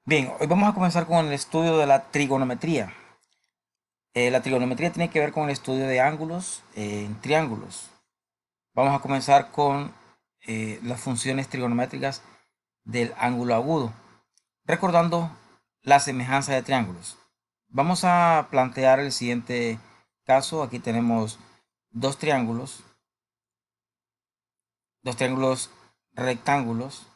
Bien, hoy vamos a comenzar con el estudio de la trigonometría. La trigonometría tiene que ver con el estudio de ángulos en triángulos. Vamos a comenzar con las funciones trigonométricas del ángulo agudo, recordando la semejanza de triángulos. Vamos a plantear el siguiente caso. Aquí tenemos dos triángulos rectángulos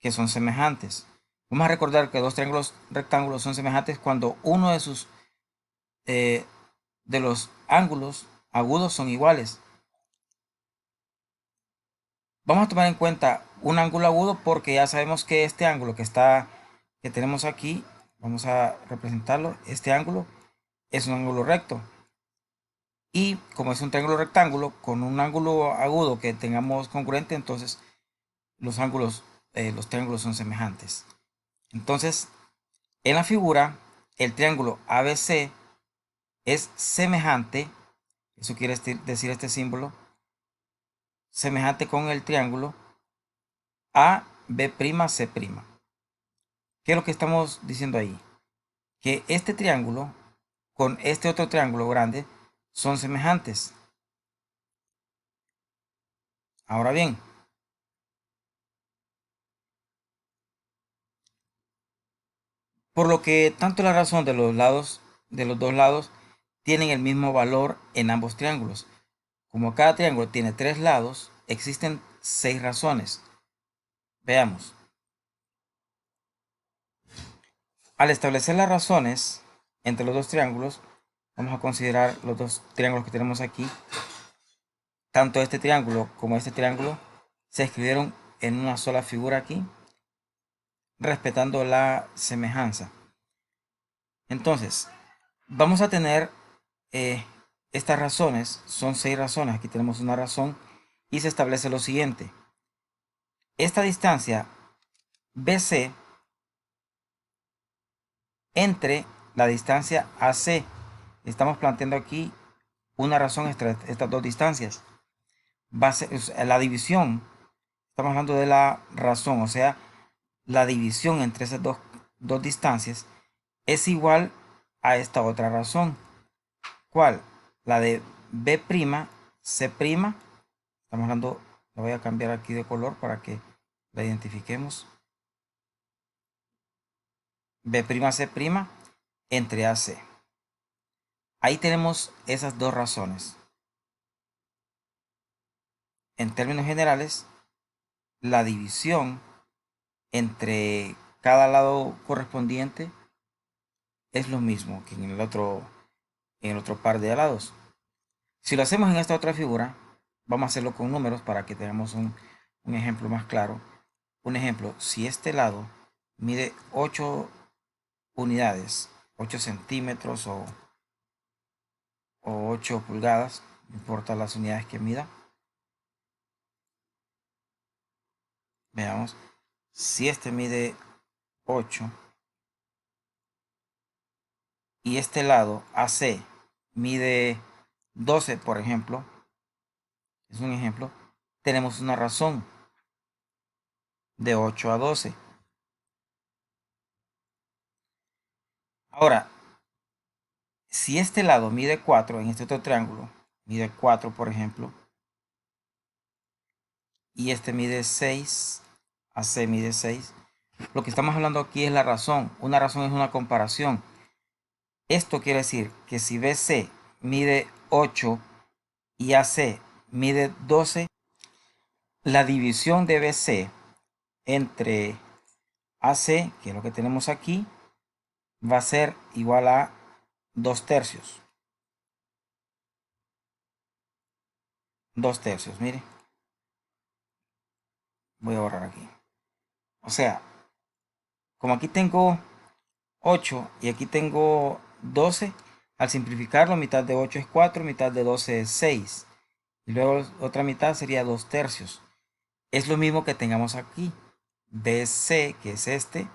que son semejantes. Vamos a recordar que dos triángulos rectángulos son semejantes cuando uno eh, de los ángulos agudos son iguales. Vamos a tomar en cuenta un ángulo agudo porque ya sabemos que este ángulo que tenemos aquí, vamos a representarlo. Este ángulo es un ángulo recto. Y como es un triángulo rectángulo con un ángulo agudo que tengamos congruente, entonces los triángulos son semejantes. Entonces, en la figura, el triángulo ABC es semejante, eso quiere decir este símbolo, semejante con el triángulo AB'C'. ¿Qué es lo que estamos diciendo ahí? Que este triángulo con este otro triángulo grande son semejantes. Ahora bien, por lo que tanto la razón de los dos lados, tienen el mismo valor en ambos triángulos. Como cada triángulo tiene tres lados, existen seis razones. Veamos. Al establecer las razones entre los dos triángulos, vamos a considerar los dos triángulos que tenemos aquí. Tanto este triángulo como este triángulo se escribieron en una sola figura aquí, respetando la semejanza. Entonces, vamos a tener eh, estas razones, son seis razones. Aquí tenemos una razón y se establece lo siguiente. Esta distancia BC entre la distancia AC. Estamos planteando aquí una razón entre estas dos distancias. La división, estamos hablando de la razón, o sea, la división entre esas dos distancias es igual a esta otra razón. ¿Cuál? La de B', C'. Estamos hablando, la voy a cambiar aquí de color para que la identifiquemos. B', C' entre AC. Ahí tenemos esas dos razones. En términos generales, la división entre cada lado correspondiente es lo mismo que en el otro par de lados. Si lo hacemos en esta otra figura, vamos a hacerlo con números para que tengamos un ejemplo más claro. Un ejemplo, si este lado mide 8 unidades, 8 centímetros o 8 pulgadas, no importa las unidades que mida. Veamos, si este mide 8 y este lado AC mide 12, por ejemplo, es un ejemplo, tenemos una razón de 8 a 12. Ahora, si este lado mide 4 en este otro triángulo, mide 4 por ejemplo, y este mide 6, AC mide 6, lo que estamos hablando aquí es la razón. Una razón es una comparación. Esto quiere decir que si BC mide 8 y AC mide 12, la división de BC entre AC, que es lo que tenemos aquí, va a ser igual a 2 tercios. 2 tercios, mire. Voy a borrar aquí. O sea, como aquí tengo 8 y aquí tengo 12, al simplificarlo, mitad de 8 es 4, mitad de 12 es 6. Y luego otra mitad sería 2 tercios. Es lo mismo que tengamos aquí. BC, que es este,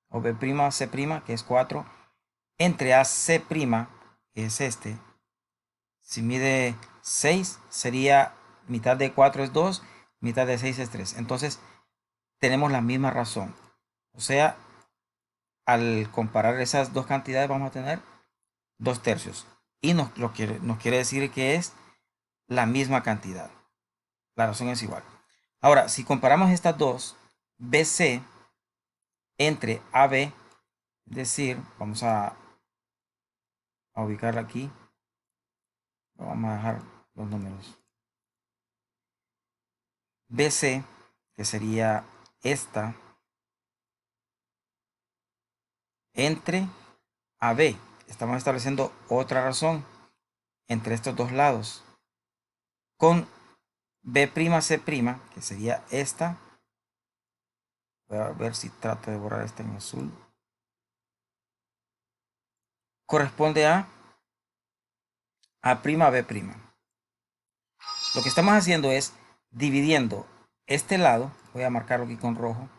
o B', C', que es 4, entre AC', que es este. Si mide 6, sería mitad de 4 es 2, mitad de 6 es 3. Entonces, tenemos la misma razón. O sea, al comparar esas dos cantidades vamos a tener 2/3. Y nos quiere decir que es la misma cantidad. La razón es igual. Ahora, si comparamos estas dos, BC entre AB, es decir, vamos a ubicarla aquí. Vamos a dejar los números. BC, que sería esta, entre AB. Estamos estableciendo otra razón entre estos dos lados. Con B'C', que sería esta. Voy a ver si trato de borrar esta en azul. Corresponde a A'B'. Lo que estamos haciendo es dividiendo este lado. Voy a marcarlo aquí con rojo.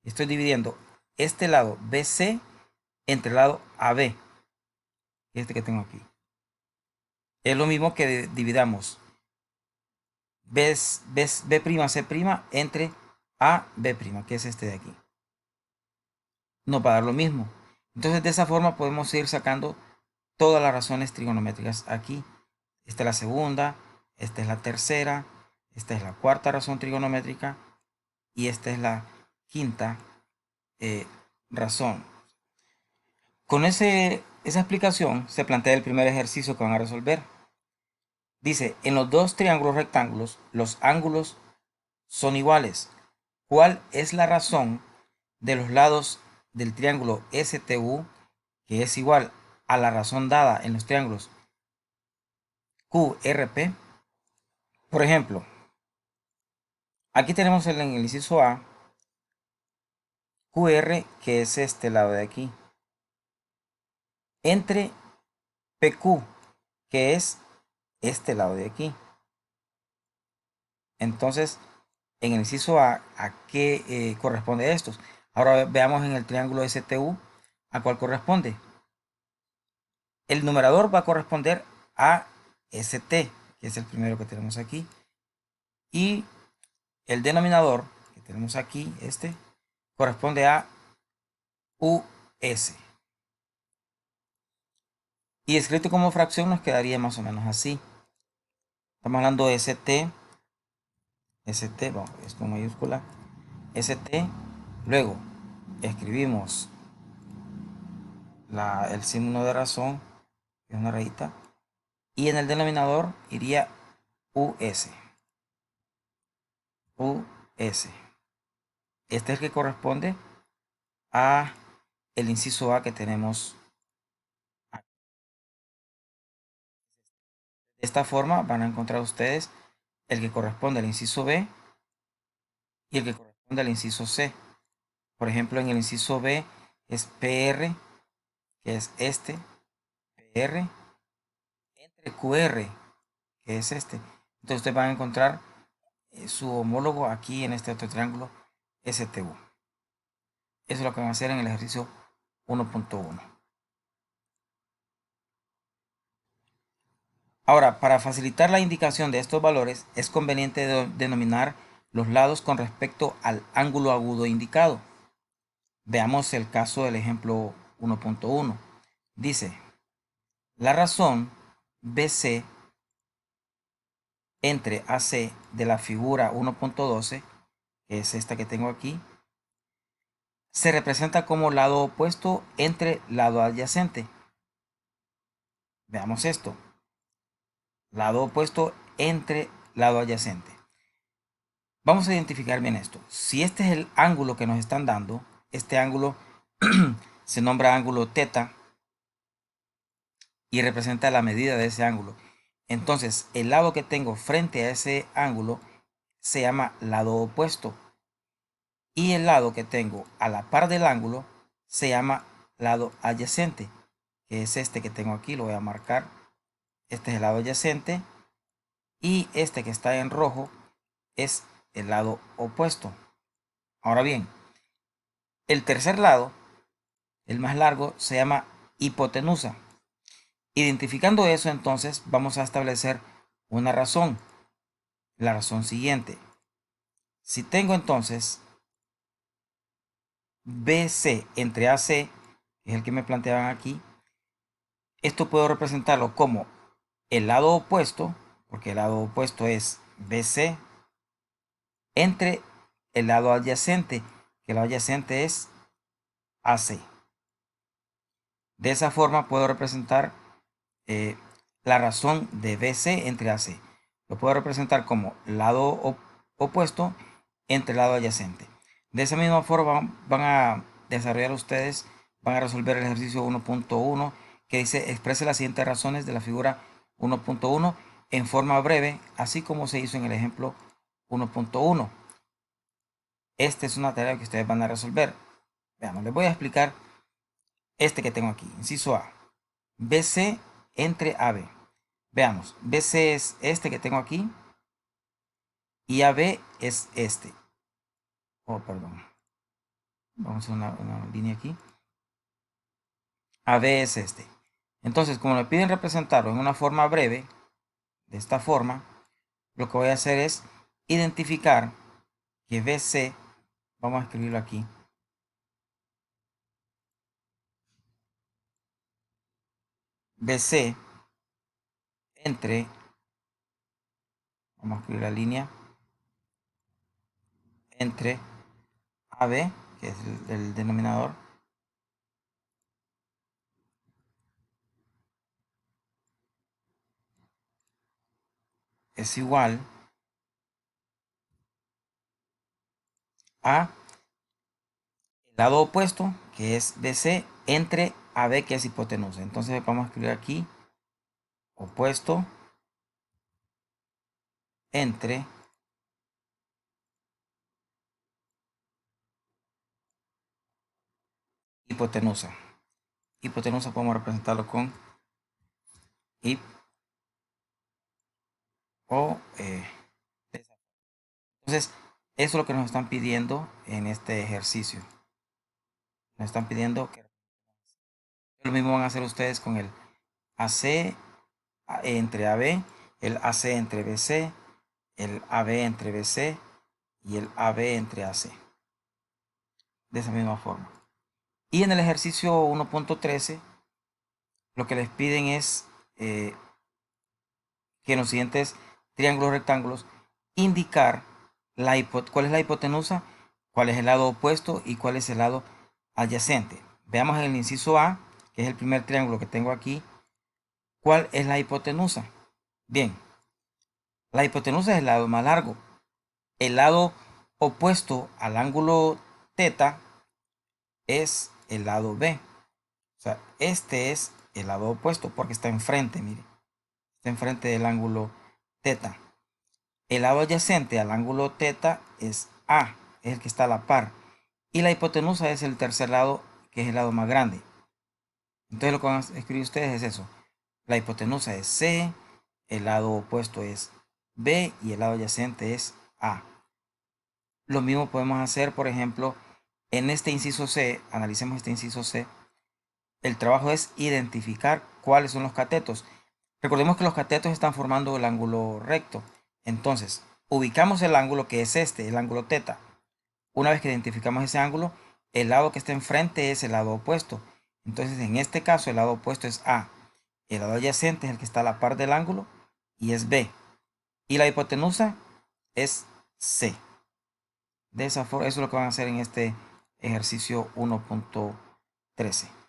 Estoy dividiendo este lado BC entre el lado AB. Este que tengo aquí. Es lo mismo que dividamos B'C' entre AB', que es este de aquí. Nos va a dar lo mismo. Entonces de esa forma podemos ir sacando todas las razones trigonométricas aquí. Esta es la segunda, esta es la tercera, esta es la cuarta razón trigonométrica y esta es la quinta razón. Con esa explicación se plantea el primer ejercicio que van a resolver. Dice, en los dos triángulos rectángulos, los ángulos son iguales. ¿Cuál es la razón de los lados del triángulo STU, que es igual a la razón dada en los triángulos QRP? Por ejemplo, aquí tenemos en el inciso A, QR, que es este lado de aquí, entre PQ, que es este lado de aquí. Entonces, en el inciso ¿a qué corresponde esto? Ahora veamos en el triángulo STU, ¿a cuál corresponde? El numerador va a corresponder a ST, que es el primero que tenemos aquí. Y el denominador, que tenemos aquí, este, corresponde a US. Y escrito como fracción nos quedaría más o menos así. Estamos hablando de ST, vamos, es con mayúscula, ST, luego escribimos el signo de razón, es una rayita, y en el denominador iría US. US. Este es el que corresponde a el inciso A que tenemos aquí. De esta forma van a encontrar ustedes el que corresponde al inciso B y el que corresponde al inciso C. Por ejemplo, en el inciso B es PR, que es este, PR, entre QR, que es este. Entonces ustedes van a encontrar su homólogo aquí en este otro triángulo STU. Eso es lo que van a hacer en el ejercicio 1.1. Ahora, para facilitar la indicación de estos valores, es conveniente denominar los lados con respecto al ángulo agudo indicado. Veamos el caso del ejemplo 1.1. Dice, la razón BC entre AC de la figura 1.12, que es esta que tengo aquí, se representa como lado opuesto entre lado adyacente. Veamos esto. Lado opuesto entre lado adyacente. Vamos a identificar bien esto. Si este es el ángulo que nos están dando, este ángulo se nombra ángulo teta y representa la medida de ese ángulo. Entonces, el lado que tengo frente a ese ángulo se llama lado opuesto. Y el lado que tengo a la par del ángulo se llama lado adyacente, que es este que tengo aquí, lo voy a marcar. Este es el lado adyacente y este que está en rojo es el lado opuesto. Ahora bien, el tercer lado, el más largo, se llama hipotenusa. Identificando eso, entonces vamos a establecer una razón. La razón siguiente. Si tengo entonces BC entre AC es el que me planteaban aquí, esto puedo representarlo como el lado opuesto, porque el lado opuesto es BC, entre el lado adyacente, que el lado adyacente es AC. De esa forma puedo representar eh, la razón de BC entre AC. Lo puedo representar como lado opuesto entre lado adyacente. De esa misma forma van a desarrollar ustedes, van a resolver el ejercicio 1.1 que dice exprese las siguientes razones de la figura 1.1 en forma breve, así como se hizo en el ejemplo 1.1. Esta es una tarea que ustedes van a resolver. Veamos, les voy a explicar este que tengo aquí. Inciso A. BC entre AB. Veamos, BC es este que tengo aquí y AB es este. Oh, perdón. Vamos a una línea aquí. AB es este. Entonces, como me piden representarlo en una forma breve, de esta forma, lo que voy a hacer es identificar que BC, vamos a escribirlo aquí, BC entre, vamos a escribir la línea, entre AB, que es el denominador, es igual a el lado opuesto, que es BC, entre AB, que es hipotenusa. Entonces vamos a escribir aquí, opuesto, entre hipotenusa. Hipotenusa podemos representarlo con hip o entonces, eso es lo que nos están pidiendo en este ejercicio. Nos están pidiendo que lo mismo van a hacer ustedes con el AC entre AB, el AC entre BC, el AB entre BC y el AB entre AC. De esa misma forma. Y en el ejercicio 1.13, lo que les piden es que en los siguientes triángulos rectángulos indicar cuál es la hipotenusa, cuál es el lado opuesto y cuál es el lado adyacente. Veamos en el inciso A, que es el primer triángulo que tengo aquí, cuál es la hipotenusa. Bien, la hipotenusa es el lado más largo. El lado opuesto al ángulo θ es el lado B. O sea, este es el lado opuesto porque está enfrente, mire. Está enfrente del ángulo θ. El lado adyacente al ángulo θ es A, es el que está a la par. Y la hipotenusa es el tercer lado, que es el lado más grande. Entonces lo que van a escribir ustedes es eso. La hipotenusa es C, el lado opuesto es B y el lado adyacente es A. Lo mismo podemos hacer, por ejemplo, en este inciso C, analicemos este inciso C. El trabajo es identificar cuáles son los catetos. Recordemos que los catetos están formando el ángulo recto. Entonces, ubicamos el ángulo que es este, el ángulo θ. Una vez que identificamos ese ángulo, el lado que está enfrente es el lado opuesto. Entonces, en este caso, el lado opuesto es A. El lado adyacente es el que está a la par del ángulo y es B. Y la hipotenusa es C. De esa forma, eso es lo que van a hacer en este ejercicio 1.13.